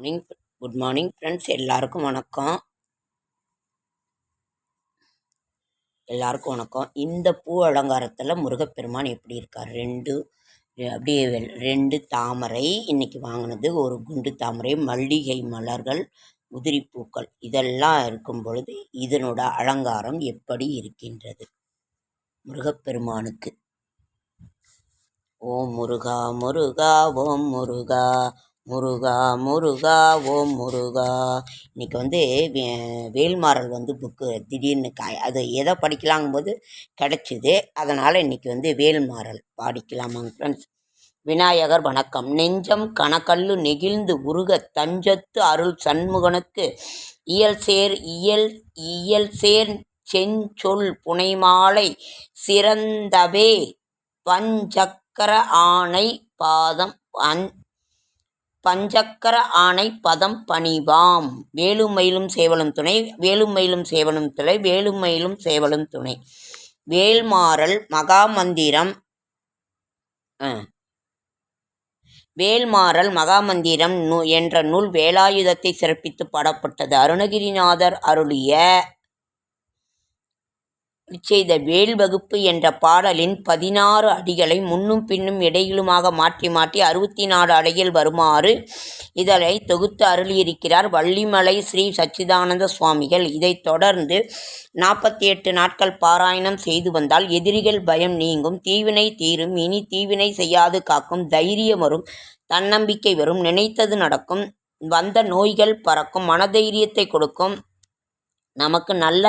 Morning good morning friends, எல்லாருக்கும் வணக்கம். இந்த பூ அலங்காரத்தில் முருகப்பெருமான் எப்படி இருக்கார்? அப்படியே ரெண்டு தாமரை இன்னைக்கு வாங்கினது, ஒரு குண்டு தாமரை, மல்லிகை மலர்கள், உதிரி பூக்கள் இதெல்லாம் இருக்கும் பொழுது இதனோட அலங்காரம் எப்படி இருக்கின்றது முருகப்பெருமானுக்கு? ஓம் முருகா முருகா ஓம் முருகா முருகா முருகா ஓம் முருகா. இன்றைக்கி வேல்மாறல் புக்கு திடீர்னு அது எதை படிக்கலாங்கும்போது கிடச்சிது. அதனால் இன்றைக்கி வேல்மாறல் பாடிக்கலாமாங்க ஃப்ரெண்ட்ஸ். விநாயகர் வணக்கம். நெஞ்சம் கணக்கல்லு நெகிழ்ந்து உருக தஞ்சத்து அருள் சண்முகனுக்கு இயல் சேர் செஞ்சொல் புனைமாலை சிறந்தவே பஞ்சக்கர ஆணை பதம் பணிவாம். வேலும் மயிலும் சேவலும் துணை, வேலும் மயிலும் சேவலும் துணை, வேலும் மயிலும் சேவலும் துணை. வேல்மாறல் மகாமந்திரம் என்ற நூல் வேலாயுதத்தை சிறப்பித்து பாடப்பட்டது. அருணகிரிநாதர் அருளிய செய்த வேல் வகுப்பு என்ற பாடலின் 16 அடிகளை முன்னும் பின்னும் இடையிலுமாக மாற்றி 64 அடிகள் வருமாறு இதனை தொகுத்து அருளியிருக்கிறார் வள்ளிமலை ஸ்ரீ சச்சிதானந்த சுவாமிகள். இதைத் தொடர்ந்து 48 நாட்கள் பாராயணம் செய்து வந்தால் எதிரிகள் பயம் நீங்கும், தீவினை தீரும், இனி தீவினை செய்யாது காக்கும், தைரியம் வரும், தன்னம்பிக்கை வரும், நினைத்தது நடக்கும், வந்த நோய்கள் பறக்கும், மனதைரியத்தை கொடுக்கும், நமக்கு நல்ல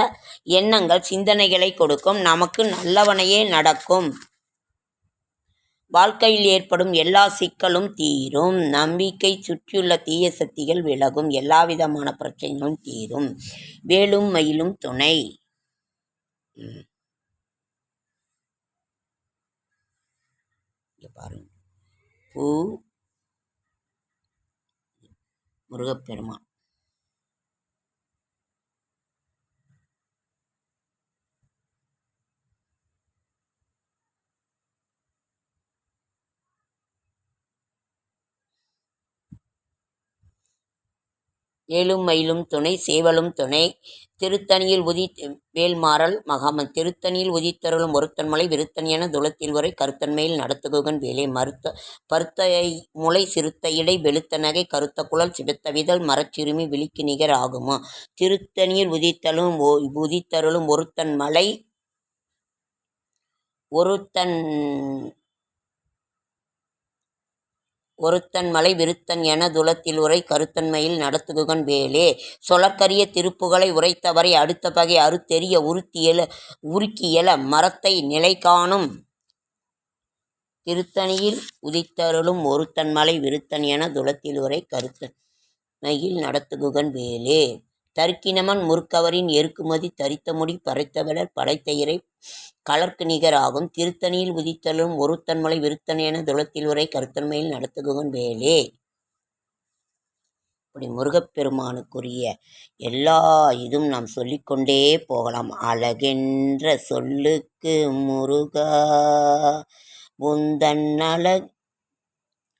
எண்ணங்கள் சிந்தனைகளை கொடுக்கும், நமக்கு நல்லவனையே நடக்கும், வாழ்க்கையில் ஏற்படும் எல்லா சிக்கலும் தீரும், நம்பிக்கை சுற்றியுள்ள தீய சக்திகள் விலகும், எல்லா விதமான பிரச்சனைகளும் தீரும். வேலும் மயிலும் துணை. பாருங்க, பூ முருகப்பெருமான். வேலும் மயிலும் துணை, சேவலும் துணை. திருத்தணியில் வேல்மாறல் மகாமன். திருத்தணியில் உதித்தருளும் ஒருத்தன்மலை விருத்தனியன துளத்தில் வரை கருத்தன்மையில் நடத்துகுகன் வேலை பருத்தையை முளை சிறுத்த இடை வெளுத்த நகை கருத்த குழல் சிவத்த விதழ் மரச்சிறுமி விழிக்கு நிகர் ஆகுமோ. திருத்தணியில் உதித்தருளும் ஒருத்தன் மலை விருத்தன் என துளத்தில் உரை கருத்தன்மையில் நடத்துகுகன் வேலே. சொலற்கரிய திருப்புகளை உரைத்தவரை அடுத்த பகை அறுத்தெறிய உருக்கியல மரத்தை நிலை காணும். திருத்தணியில் உதித்தருளும் ஒருத்தன் மலை விருத்தன் என துளத்தில் உரை கருத்தன்மையில் நடத்துகுகன் வேலே. தருக்கினமன் முற்கவரின் எருக்குமதி தரித்த முடி பறைத்தவளர் படைத்த இறை கலர்க்கு நிகர் ஆகும். திருத்தணியில் உதித்தலும் ஒருத்தன்மலை விருத்தன் என துளத்தில் உரை கருத்தன்மையில் நடத்துகுகன் வேலே. இப்படி முருகப்பெருமானுக்குரிய எல்லா இதுவும் நாம் சொல்லிக்கொண்டே போகலாம். அழகென்ற சொல்லுக்கு முருகா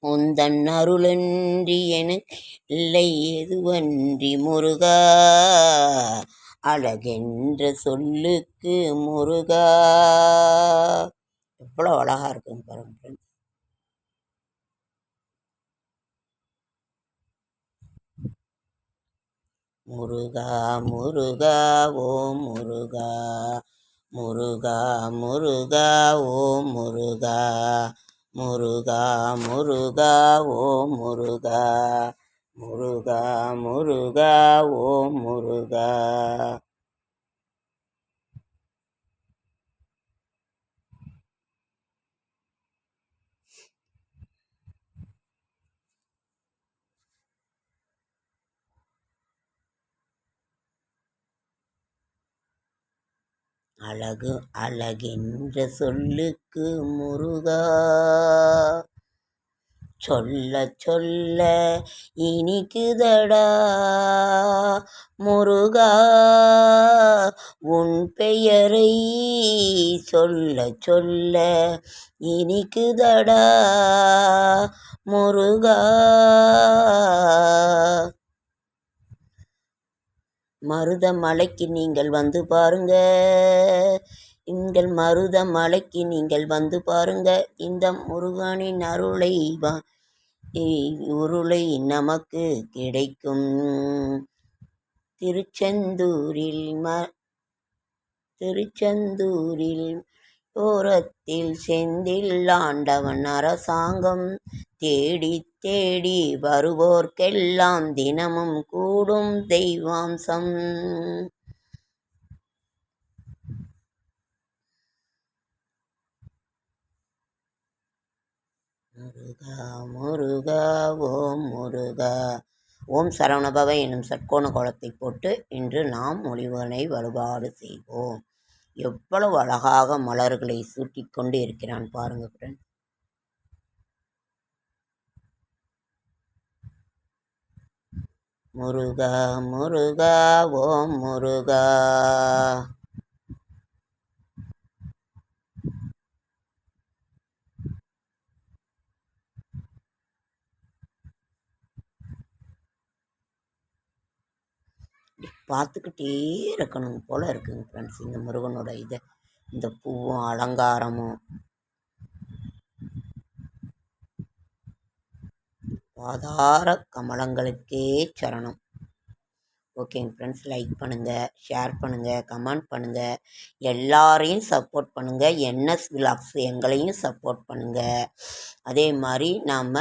உந்தன் அருளன்றி எனக்கு இல்லை எதுவன்றி முருகா. அழகென்ற சொல்லுக்கு முருகா. எவ்வளோ அழகா இருக்குங்க பாருங்க. முருகா முருகா ஓம் முருகா முருகா முருகா ஓம் முருகா முருகா முருகா ஓம் முருகா முருகா முருகா ஓம் முருகா. அழகென்ற சொல்லுக்கு முருகா சொல்ல சொல்ல இனிக்குதடா முருகா. உன் பெயரை சொல்ல சொல்ல இனிக்குதடா முருகா. மருதமலைக்கு நீங்கள் வந்து பாருங்க, எங்கள் மருதமலைக்கு நீங்கள் வந்து பாருங்க, இந்த முருகனின் உருளை நமக்கு கிடைக்கும். திருச்செந்தூரில் ஓரத்தில் செந்தில் ஆண்டவன் அரசாங்கம் தேடி தேடி வருவோர்க்கெல்லாம் தினமும் கூடும் தெய்வாம்சம். முருகா முருகா ஓம் முருகா. ஓம் சரவணபவ எனும் சற்கோண கோலத்தை போட்டு இன்று நாம் முருகனை வழிபாடு செய்வோம். எவ்வளவு அழகாக மலர்களை சூட்டிக் கொண்டு இருக்கிறான் பாருங்க ஃப்ரெண்ட். முருகா முருகா ஓம் முருகா. பார்த்துக்கிட்டே இருக்கணும் போல இருக்குங்க ஃப்ரெண்ட்ஸ் இந்த முருகனோட இந்த பூவும் அலங்காரமும். பாதார கமலங்களுக்கே சரணம். ஓகேங்க ஃப்ரெண்ட்ஸ், லைக் பண்ணுங்கள், ஷேர் பண்ணுங்கள், கமெண்ட் பண்ணுங்கள், எல்லாரையும் சப்போர்ட் பண்ணுங்கள். என்எஸ் விலாக்ஸ் எங்களையும் சப்போர்ட் பண்ணுங்கள். அதே மாதிரி நாம்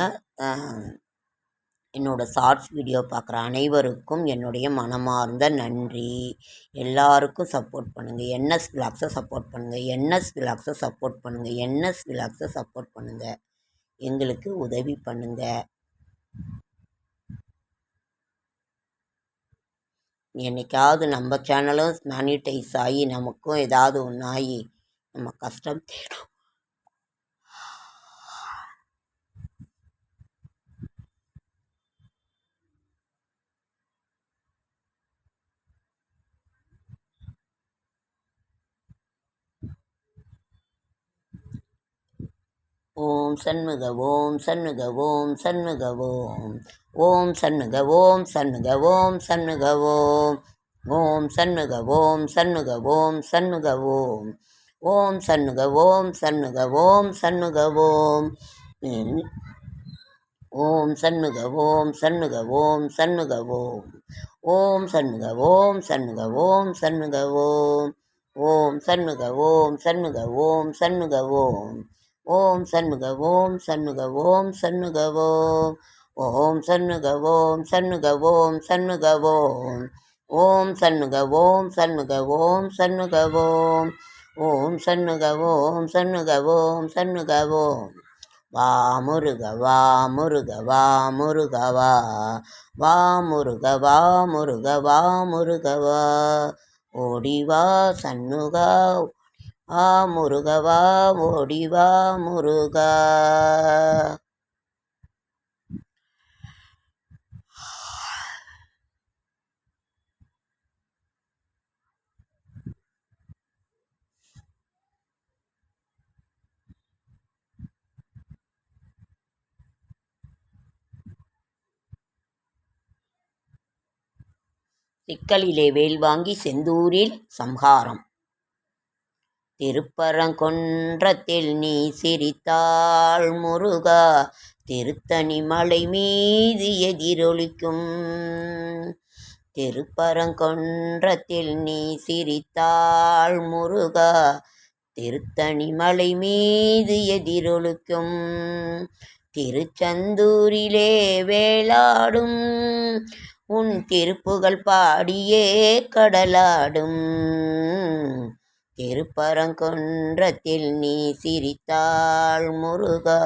என்னோடய ஷார்ட்ஸ் வீடியோ பார்க்குற அனைவருக்கும் என்னுடைய மனமார்ந்த நன்றி. எல்லாருக்கும் சப்போர்ட் பண்ணுங்கள். என்எஸ் விலாக்ஸை சப்போர்ட் பண்ணுங்கள், என்எஸ் விலாக்ஸை சப்போர்ட் பண்ணுங்கள், என்எஸ் விலாக்ஸை சப்போர்ட் பண்ணுங்கள். எங்களுக்கு உதவி பண்ணுங்கள். என்னைக்காவது நம்ம சேனலும் மானிட்டைஸ் ஆகி நமக்கும் ஏதாவது ஒன்று ஆகி நம்ம கஷ்டம் தேடும். ஓம் சண்முக ஓம் சண்முக ஓம் சண்முக ஓம். ஓம் சண்முக ஓம் சண்முக ஓம் சண்முக ஓம். ஓம் சண்முக ஓம் சண்முக ஓம் சண்முக ஓம். ஓம் சண்முக ஓம் சண்முக ஓம் சண்முக ஓம். ஓம் சண்முக ஓம் சண்முக ஓம் சண்முக ஓம். ஓம் சண்முக ஓம் சண்முக ஓம் சண்முக ஓம். ஓம் சண்முக ஓம் சண்முக ஓம் சண்முக ஓம். ஓம் சண்முக ஓம் சண்முக ஓம் சண்முக ஓம். ஓம் சண்முக ஓம் சண்முக ஓம் சண்முக ஓம். ஓம் சண்முக ஓம் சண்முக ஓம் சண்முக ஓம். ஓம் சண்முக ஓம் சண்முக ஓம் சண்முக ஓம். வா முருக வா முருக வா முருக வா. வா முருக வா முருக வா முருக வா. ஓடிவா சண்முகா ஆ முருகவா ஓடிவா முருகா. சிக்கலிலே வேல் வாங்கி செந்தூரில் சம்ஹாரம். திருப்பரங்குன்றத்தில் நீ சிரித்தாள் முருகா, திருத்தணி மலை மீது எதிரொலிக்கும். திருப்பரங்குன்றத்தில் நீ சிரித்தாள் முருகா, திருத்தணி மலை மீது எதிரொலிக்கும். திருச்செந்தூரிலே வேளாடும் உன் திருப்புகழ் பாடியே கடலாடும். திருப்பரங்குன்றத்தில் நீ சிரித்தாள் முருகா,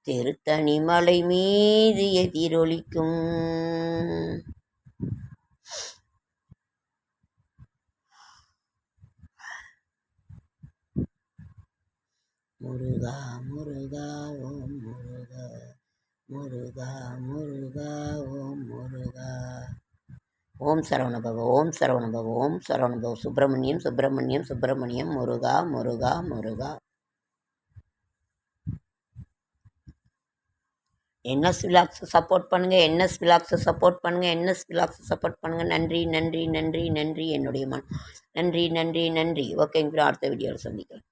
திருத்தணி மலை மீது எதிரொலிக்கும். முருகா முருகா ஓம் முருகா. முருகா முருகா ஓம் முருகா. ஓம் சரவணபவ ஓம் சரவணபவ ஓம் சரவணபவ. சுப்பிரமணியம் சுப்பிரமணியம் சுப்பிரமணியம். முருகா முருகா முருகா. என்எஸ் விலாக்ஸை சப்போர்ட் பண்ணுங்கள், என்எஸ் விலாக்ஸை சப்போர்ட் பண்ணுங்கள், என்எஸ் விலாக்ஸை சப்போர்ட் பண்ணுங்கள். நன்றி நன்றி நன்றி நன்றி என்னுடைய நன்றி நன்றி நன்றி. ஓகேங்க, அடுத்த வீடியோவில் சந்திக்கலாம்.